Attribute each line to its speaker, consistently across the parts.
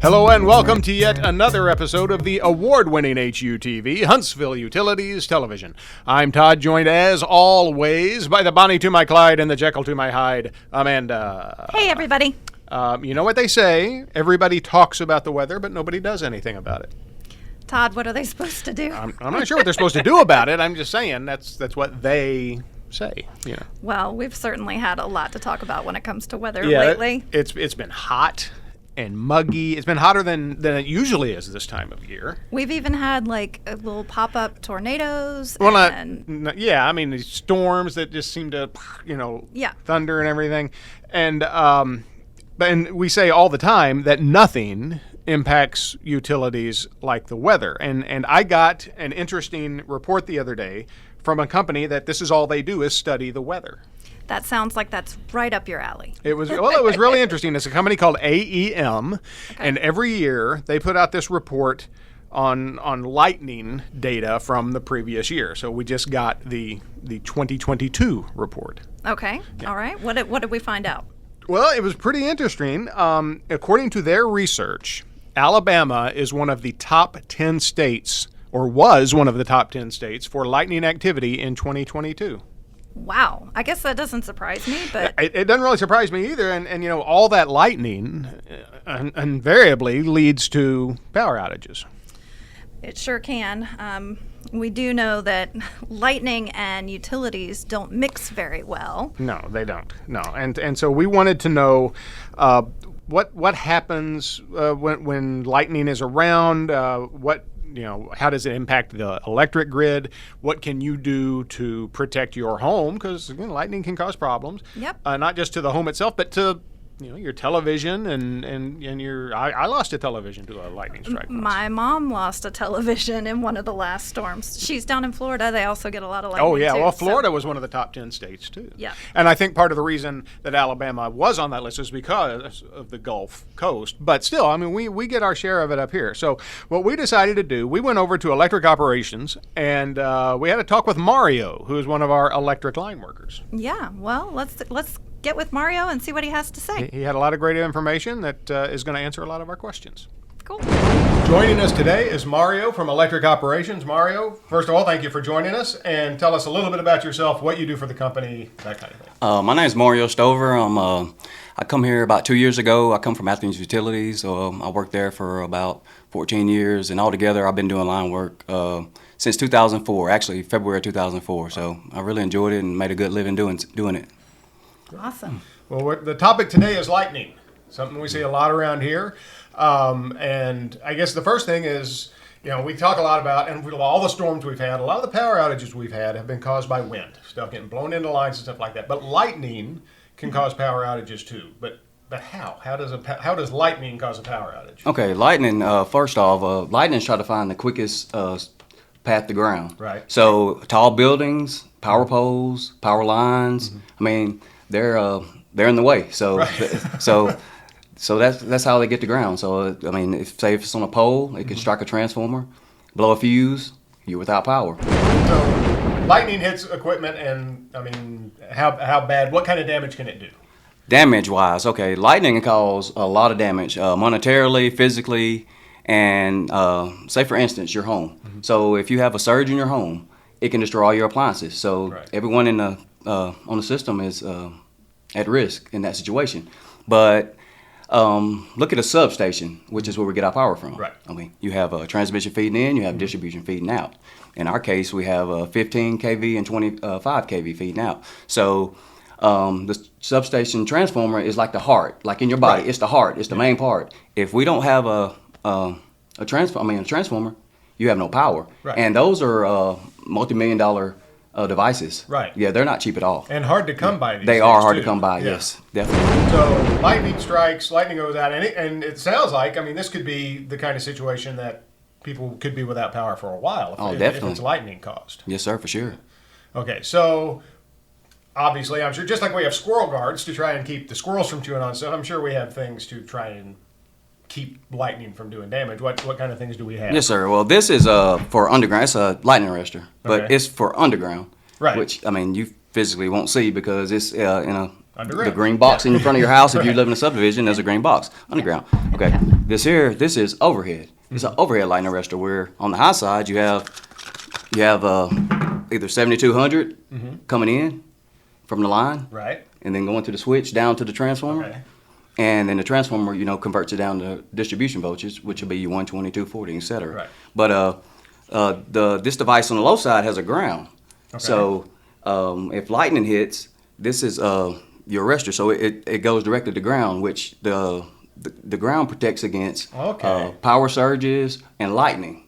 Speaker 1: Hello and welcome to yet another episode of the award-winning HUTV, Huntsville Utilities Television. I'm Todd, joined as always by the Bonnie to my Clyde and the Jekyll to my Hyde, Amanda.
Speaker 2: Hey, everybody.
Speaker 1: You know what they say, everybody talks about the weather, but nobody does anything about it.
Speaker 2: Todd, what are they supposed to do?
Speaker 1: I'm not sure what they're supposed to do about it. I'm just saying that's what they say. You know.
Speaker 2: Well, we've certainly had a lot to talk about when it comes to weather
Speaker 1: Yeah,
Speaker 2: lately.
Speaker 1: It's been hot and muggy. It's been hotter than it usually is this time of year.
Speaker 2: We've even had like a little pop-up tornadoes.
Speaker 1: Well,
Speaker 2: and
Speaker 1: I mean, these storms that just seem to, thunder and everything. And we say all the time that nothing impacts utilities like the weather. And I got an interesting report the other day from a company that this is all they do is study the weather.
Speaker 2: That sounds like that's right up your alley.
Speaker 1: It was really interesting. It's a company called AEM, and every year they put out this report on lightning data from the previous year. So we just got the 2022 report.
Speaker 2: Okay. Yeah. All right. What did we find out?
Speaker 1: Well, it was pretty interesting. According to their research, Alabama is one of the top 10 states, or was one of the top 10 states, for lightning activity in 2022.
Speaker 2: Wow. I guess that doesn't surprise me, but
Speaker 1: it doesn't really surprise me either. And all that lightning invariably leads to power outages.
Speaker 2: it sure can. We do know that lightning and utilities don't mix very well.
Speaker 1: No, they don't. No, and so we wanted to know what happens when lightning is around. How does it impact the electric grid? What can you do to protect your home? Because lightning can cause problems.
Speaker 2: Yep.
Speaker 1: Not just to the home itself, but to your television and your. I lost a television to a lightning strike once.
Speaker 2: My mom lost a television in one of the last storms. She's down in Florida. They also get a lot of lightning.
Speaker 1: Oh yeah,
Speaker 2: too,
Speaker 1: well Florida was one of the top 10 states too.
Speaker 2: Yeah.
Speaker 1: And I think part of the reason that Alabama was on that list is because of the Gulf Coast. But still, I mean, we get our share of it up here. So what we decided to do, we went over to Electric Operations and we had a talk with Mario, who is one of our electric line workers.
Speaker 2: Yeah. Well, let's get with Mario and see what he has to say.
Speaker 1: He had a lot of great information that is going to answer a lot of our questions.
Speaker 2: Cool.
Speaker 1: Joining us today is Mario from Electric Operations. Mario, first of all, thank you for joining us, and tell us a little bit about yourself, what you do for the company, that kind of thing.
Speaker 3: My name is Mario Stover. I come here about 2 years ago. I come from Athens Utilities. I worked there for about 14 years, and altogether I've been doing line work since 2004, actually February 2004. So I really enjoyed it and made a good living doing it.
Speaker 2: Awesome.
Speaker 1: Well, the topic today is lightning, something we see a lot around here. And I guess the first thing is, we talk a lot about, and all the storms we've had, a lot of the power outages we've had have been caused by wind, stuff getting blown into lines and stuff like that. But lightning can cause power outages too. But how? How does lightning cause a power outage?
Speaker 3: Okay, lightning, first off, lightning's trying to find the quickest path to ground.
Speaker 1: Right.
Speaker 3: So tall buildings, power poles, power lines, I mean, they're in the way. So
Speaker 1: right.
Speaker 3: so that's how they get to ground. So I mean, if it's on a pole, it can strike a transformer, blow a fuse, you're without power.
Speaker 1: So lightning hits equipment, and I mean, how bad? What kind of damage can it do?
Speaker 3: Damage-wise, okay, lightning can cause a lot of damage, monetarily, physically, and say for instance, your home. Mm-hmm. So if you have a surge in your home, it can destroy all your appliances. So
Speaker 1: right.
Speaker 3: Everyone in the on the system is at risk in that situation. But look at a substation, which is where we get our power from.
Speaker 1: Right.
Speaker 3: I mean, you have a transmission feeding in, you have distribution feeding out. In our case, we have 15 kV and 25 kV feeding out. So the substation transformer is like the heart, like in your body. Right. It's the heart. It's the main part. If we don't have a transformer, you have no power. Right. And those are multi-million-dollar devices.
Speaker 1: Right.
Speaker 3: Yeah, they're not cheap at all.
Speaker 1: And hard to come by these
Speaker 3: They
Speaker 1: days,
Speaker 3: are hard
Speaker 1: too.
Speaker 3: to come by,
Speaker 1: Yeah.
Speaker 3: yes, definitely.
Speaker 1: So lightning strikes, lightning goes out, and it sounds like, this could be the kind of situation that people could be without power for a while if it's lightning caused.
Speaker 3: Yes, sir, for sure.
Speaker 1: Okay, so obviously, I'm sure, just like we have squirrel guards to try and keep the squirrels from chewing on stuff, I'm sure we have things to try and keep lightning from doing damage. What kind of things do we have?
Speaker 3: Yes, sir. Well, this is for underground. It's a lightning arrestor, but
Speaker 1: Okay.
Speaker 3: it's for underground.
Speaker 1: Right.
Speaker 3: Which, you physically won't see because it's in
Speaker 1: Underground.
Speaker 3: The green box in front of your house, if you live in a subdivision, there's a green box underground. Okay, this is overhead. It's an overhead lightning arrestor where on the high side you have either 7200 coming in from the line,
Speaker 1: Right.
Speaker 3: and then going to the switch down to the transformer.
Speaker 1: Okay.
Speaker 3: And then the transformer, converts it down to distribution voltage, which will be 120, 240, et cetera.
Speaker 1: Right.
Speaker 3: But this device on the low side has a ground.
Speaker 1: Okay.
Speaker 3: So if lightning hits, this is your arrestor. So it goes directly to the ground, which the ground protects against
Speaker 1: Okay.
Speaker 3: power surges and lightning,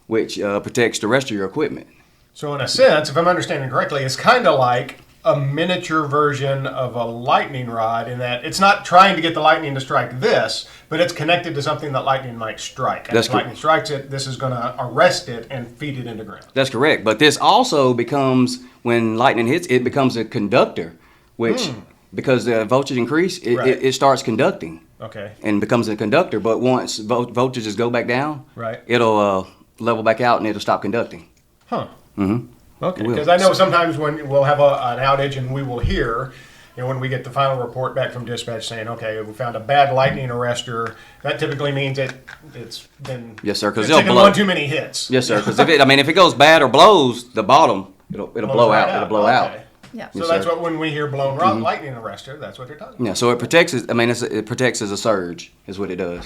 Speaker 3: which protects the rest of your equipment.
Speaker 1: So in a sense, if I'm understanding correctly, it's kind of like a miniature version of a lightning rod in that it's not trying to get the lightning to strike this, but it's connected to something that lightning might strike. And
Speaker 3: That's
Speaker 1: if lightning strikes it, this is going to arrest it and feed it into ground.
Speaker 3: That's correct. But this also becomes, when lightning hits, it becomes a conductor, which, because the voltage increase,
Speaker 1: Right.
Speaker 3: it starts conducting
Speaker 1: Okay.
Speaker 3: and becomes a conductor. But once voltages go back down,
Speaker 1: Right.
Speaker 3: it'll level back out and it'll stop conducting.
Speaker 1: Huh.
Speaker 3: Mm-hmm.
Speaker 1: Okay.
Speaker 3: It will.
Speaker 1: Because I know sometimes when we'll have an outage and we will hear, when we get the final report back from dispatch saying, okay, we found a bad lightning arrestor, that typically means it's been
Speaker 3: Yes, sir, 'cause
Speaker 1: it's
Speaker 3: they'll
Speaker 1: taken
Speaker 3: blow.
Speaker 1: one too many hits.
Speaker 3: Yes, sir. Because if it goes bad or blows, the bottom, it'll blow
Speaker 1: Right
Speaker 3: out. It'll blow out.
Speaker 1: Okay.
Speaker 2: Yeah.
Speaker 1: So
Speaker 3: Yes,
Speaker 1: that's
Speaker 3: sir.
Speaker 1: what when we hear blown lightning arrestor, that's what they're talking about.
Speaker 3: Yeah. So it protects. It protects as a surge, is what it does.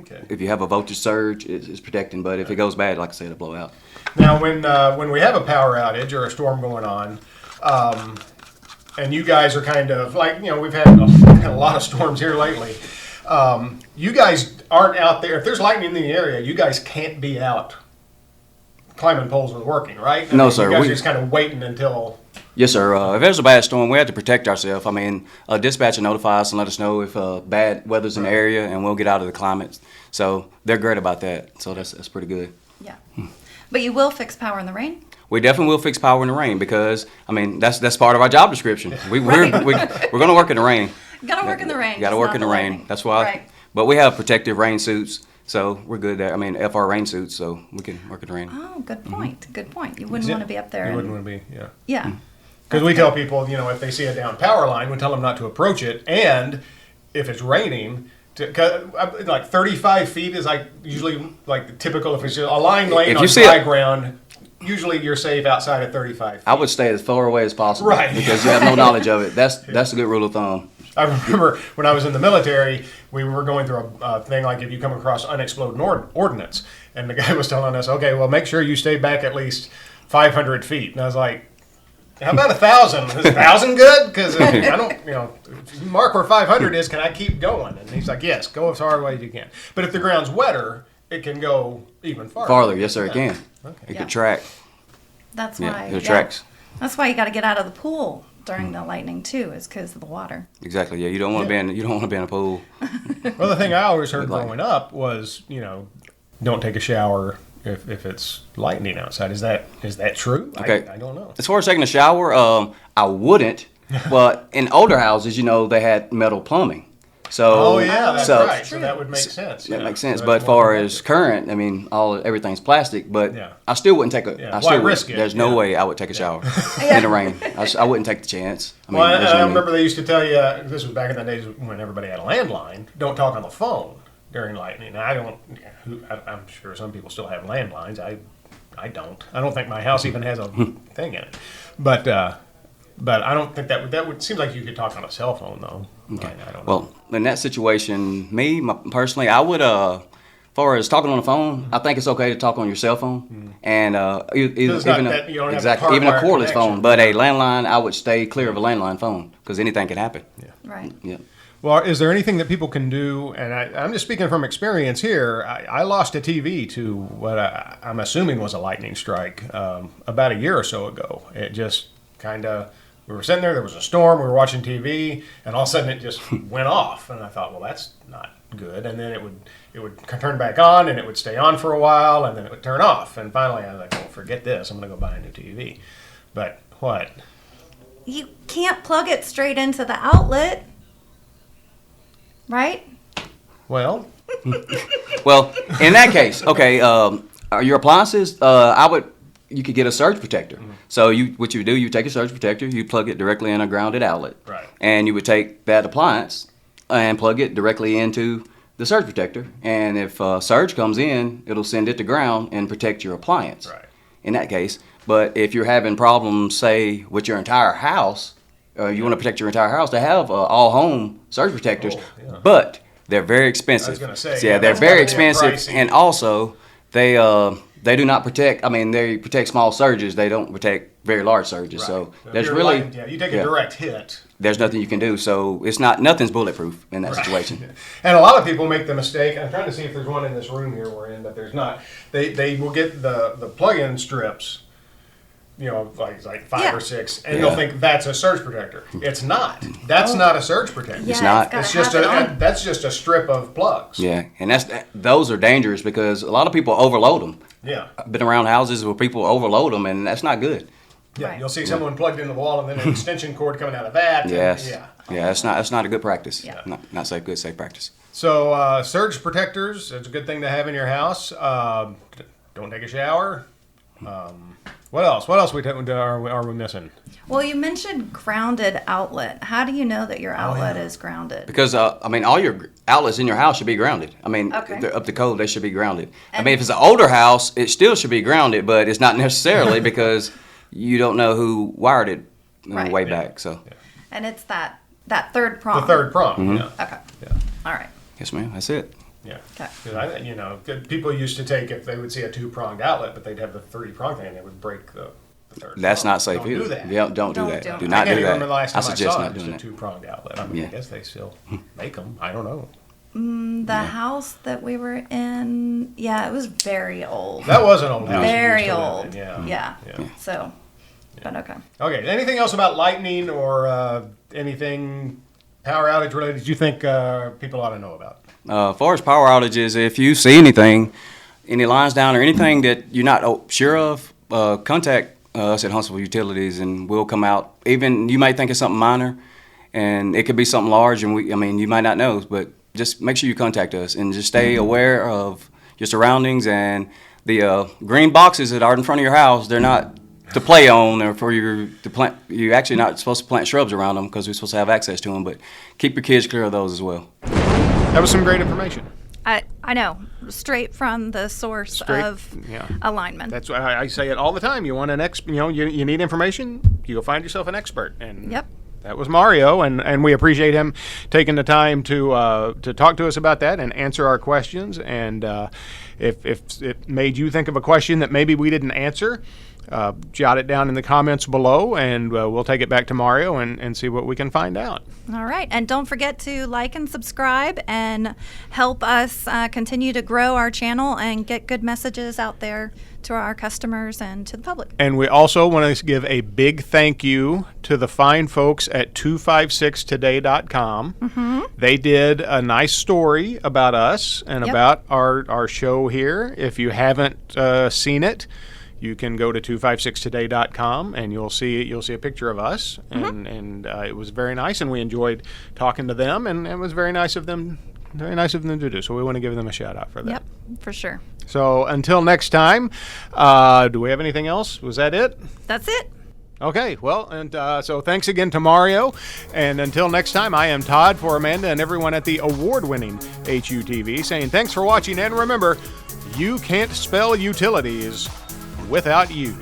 Speaker 1: Okay.
Speaker 3: If you have a voltage surge, it's protecting. But if it goes bad, like I said, it'll blow out.
Speaker 1: Now, when we have a power outage or a storm going on, and you guys are kind of like, we've had a lot of storms here lately. You guys aren't out there. If there's lightning in the area, you guys can't be out climbing poles and working, right?
Speaker 3: No, sir.
Speaker 1: You guys
Speaker 3: We-
Speaker 1: are just kind of waiting until.
Speaker 3: Yes, sir. If there's a bad storm, we have to protect ourselves. Dispatch will notify us and let us know if bad weather's in the area, and we'll get out of the climate. So they're great about that. So that's pretty good.
Speaker 2: Yeah. But you will fix power in the rain?
Speaker 3: We definitely will fix power in the rain because that's part of our job description. We're going to work in the rain.
Speaker 2: Gotta work in the rain.
Speaker 3: Got to
Speaker 2: just
Speaker 3: work
Speaker 2: not
Speaker 3: in the rain.
Speaker 2: lightning.
Speaker 3: That's why.
Speaker 2: Right.
Speaker 3: But we have protective rain suits, so we're good there. FR rain suits, so we can work in the rain.
Speaker 2: Oh, good point. Good point. You wouldn't want to be up there.
Speaker 1: You
Speaker 2: and-
Speaker 1: wouldn't want to be, yeah.
Speaker 2: Yeah.
Speaker 1: Because we tell people, if they see a down power line, we tell them not to approach it. And if it's raining, like 35 feet is like usually like the typical. If it's just a line laying
Speaker 3: If
Speaker 1: on
Speaker 3: you see
Speaker 1: dry
Speaker 3: it-
Speaker 1: ground, usually you're safe outside of 35 feet.
Speaker 3: I would stay as far away as possible,
Speaker 1: Right.
Speaker 3: Because you have no knowledge of it. That's a good rule of thumb.
Speaker 1: I remember when I was in the military, we were going through a thing like if you come across unexploded ordnance, and the guy was telling us, okay, well, make sure you stay back at least 500 feet. And I was like, how about 1,000? Is 1,000 good? Because I don't, if you mark where 500 is, can I keep going? And he's like, yes, go as far away as you can. But if the ground's wetter, it can go even farther.
Speaker 3: Farther, yes, sir, it can.
Speaker 1: Okay.
Speaker 3: It
Speaker 2: Yeah.
Speaker 3: could track.
Speaker 2: That's
Speaker 3: Yeah,
Speaker 2: why.
Speaker 3: it tracks.
Speaker 2: That's why you got to get out of the pool during the lightning too, is because of the water.
Speaker 3: Exactly. Yeah, you don't want to be in a pool.
Speaker 1: Well, the thing I always heard
Speaker 3: Like-
Speaker 1: growing up was, don't take a shower if it's lightning outside. Is that true?
Speaker 3: Okay.
Speaker 1: I don't know.
Speaker 3: As far as taking a shower, I wouldn't. But in older houses, they had metal plumbing. So
Speaker 1: Oh yeah, that's
Speaker 3: so,
Speaker 1: right. So that would make sense.
Speaker 3: That
Speaker 1: yeah.
Speaker 3: makes sense.
Speaker 1: So
Speaker 3: But
Speaker 1: that's
Speaker 3: as
Speaker 1: more
Speaker 3: far as current, everything's plastic. But
Speaker 1: Yeah.
Speaker 3: I still wouldn't take a.
Speaker 1: Yeah.
Speaker 3: I
Speaker 1: Why
Speaker 3: still would-
Speaker 1: risk it?
Speaker 3: There's no
Speaker 1: Yeah.
Speaker 3: way I would take a shower
Speaker 2: Yeah.
Speaker 3: in the rain. I wouldn't take the chance.
Speaker 1: Well,
Speaker 3: there's
Speaker 1: I
Speaker 3: no need.
Speaker 1: remember they used to tell you this was back in the days when everybody had a landline. Don't talk on the phone during lightning. Now, I'm sure some people still have landlines. I don't. I don't think my house even has a thing in it. But I don't think that would seem like you could talk on a cell phone though.
Speaker 3: Okay.
Speaker 1: I don't know.
Speaker 3: Well, in that situation, personally, I would, as far as talking on the phone, I think it's okay to talk on your cell phone, and
Speaker 1: it's not that you don't have a
Speaker 3: exactly even a
Speaker 1: hardwired
Speaker 3: cordless
Speaker 1: connection.
Speaker 3: phone. But a landline, I would stay clear of a landline phone because anything can happen.
Speaker 2: Right.
Speaker 3: Yeah.
Speaker 1: Well, is there anything that people can do? And I'm just speaking from experience here. I lost a TV to what I'm assuming was a lightning strike about a year or so ago. It just kind of, we were sitting there was a storm, we were watching TV, and all of a sudden it just went off. And I thought, well, that's not good. And then it would turn back on, and it would stay on for a while, and then it would turn off. And finally I was like, well, forget this. I'm going to go buy a new TV. But what?
Speaker 2: You can't plug it straight into the outlet. Right?
Speaker 1: Well,
Speaker 3: Well, in that case, okay, your appliances, I would you could get a surge protector. So what you do, you take a surge protector, you plug it directly in a grounded outlet.
Speaker 1: Right.
Speaker 3: And you would take that appliance and plug it directly into the surge protector. And if surge comes in, it'll send it to ground and protect your appliance.
Speaker 1: Right.
Speaker 3: In that case. But if you're having problems, say, with your entire house, you want to protect your entire house, they have all home surge protectors, but they're very expensive.
Speaker 1: I was gonna say,
Speaker 3: So,
Speaker 1: yeah,
Speaker 3: they're
Speaker 1: that's
Speaker 3: very
Speaker 1: gotta be
Speaker 3: expensive,
Speaker 1: pricey.
Speaker 3: and also they do not protect. I mean, they protect small surges. They don't protect very large surges. So
Speaker 1: If
Speaker 3: there's
Speaker 1: you're
Speaker 3: really
Speaker 1: you take a direct hit.
Speaker 3: there's nothing you can do. So nothing's bulletproof in that situation.
Speaker 1: And a lot of people make the mistake. I'm trying to see if there's one in this room here we're in, but there's not. They will get the plug-in strips, like 5 or 6, and they'll think that's a surge protector. It's not. That's not a surge protector.
Speaker 2: Yeah,
Speaker 3: not.
Speaker 2: gotta
Speaker 1: It's just
Speaker 2: have it on.
Speaker 1: that's just a strip of plugs.
Speaker 3: Yeah, and those are dangerous because a lot of people overload them.
Speaker 1: Yeah.
Speaker 3: I've been around houses where people overload them, and that's not good.
Speaker 1: Yeah.
Speaker 2: Right.
Speaker 1: You'll see someone plugged into the wall and then an extension cord coming out of that. and-
Speaker 3: Yes.
Speaker 1: Yeah.
Speaker 3: Yeah, that's not a good practice.
Speaker 2: Yeah.
Speaker 3: Not safe practice.
Speaker 1: So surge protectors, it's a good thing to have in your house. Don't take a shower. What else? What else are we missing?
Speaker 2: Well, you mentioned grounded outlet. How do you know that your outlet is grounded?
Speaker 3: Because all your outlets in your house should be grounded. I mean,
Speaker 2: Okay.
Speaker 3: if they're up to code, they should be grounded. I mean, if it's an older house, it still should be grounded, but it's not necessarily because you don't know who wired it
Speaker 2: Right.
Speaker 3: way
Speaker 2: Yeah.
Speaker 3: back. So,
Speaker 2: And it's that third prong.
Speaker 1: The third prong. Yeah.
Speaker 2: Okay.
Speaker 1: Yeah.
Speaker 2: All right.
Speaker 3: yes, ma'am, that's it.
Speaker 1: Yeah.
Speaker 2: Okay.
Speaker 1: 'Cause people used to take, if they would see a 2-pronged outlet, but they'd have the 3-prong thing, and they would break the third.
Speaker 3: That's
Speaker 1: prong.
Speaker 3: not safe
Speaker 1: Don't
Speaker 3: either.
Speaker 1: do that.
Speaker 3: Yeah, don't do
Speaker 2: Don't
Speaker 3: that.
Speaker 2: do it.
Speaker 3: Do
Speaker 1: I
Speaker 3: not
Speaker 1: can't
Speaker 3: do
Speaker 1: even
Speaker 3: that.
Speaker 1: remember the last time I
Speaker 3: suggest
Speaker 1: saw
Speaker 3: not
Speaker 1: it,
Speaker 3: doing
Speaker 1: just a
Speaker 3: that.
Speaker 1: 2-pronged outlet. I mean, I
Speaker 3: Yeah.
Speaker 1: guess they still make them. I don't know.
Speaker 2: The house that we were in, it was very old.
Speaker 1: That was an old house. we
Speaker 2: Very
Speaker 1: used to live
Speaker 2: old.
Speaker 1: in, Yeah.
Speaker 2: Yeah. So, but okay.
Speaker 1: Okay. Anything else about lightning or anything power outage related you think people ought to know about?
Speaker 3: As far as power outages, if you see anything, any lines down or anything that you're not sure of, contact us at Huntsville Utilities and we'll come out. Even you might think it's something minor, and it could be something large, and you might not know, but just make sure you contact us and just stay aware of your surroundings and the green boxes that are in front of your house. They're not to play on or for to plant. You're actually not supposed to plant shrubs around them because we're supposed to have access to them, but keep your kids clear of those as well.
Speaker 1: That was some great information.
Speaker 2: I know, straight from the source
Speaker 1: Straight-
Speaker 2: of
Speaker 1: yeah.
Speaker 2: alignment.
Speaker 1: That's why I say it all the time. You want an you need information, you go find yourself an expert. And
Speaker 2: Yep.
Speaker 1: that was Mario, and we appreciate him taking the time to talk to us about that and answer our questions. And if it made you think of a question that maybe we didn't answer, jot it down in the comments below, and we'll take it back to Mario and see what we can find out.
Speaker 2: All right. And don't forget to like and subscribe and help us continue to grow our channel and get good messages out there to our customers and to the public.
Speaker 1: And we also want to give a big thank you to the fine folks at 256today.com. They did a nice story about us and
Speaker 2: Yep.
Speaker 1: about our show here. If you haven't seen it, you can go to 256today.com and you'll see a picture of us. And it was very nice, and we enjoyed talking to them, and it was very nice of them to do. So we want to give them a shout out for that.
Speaker 2: Yep, for sure.
Speaker 1: So until next time, do we have anything else? Was that it?
Speaker 2: That's it.
Speaker 1: Okay, well, and so thanks again to Mario. And until next time, I am Todd for Amanda and everyone at the award-winning HUTV saying thanks for watching. And remember, you can't spell utilities without you.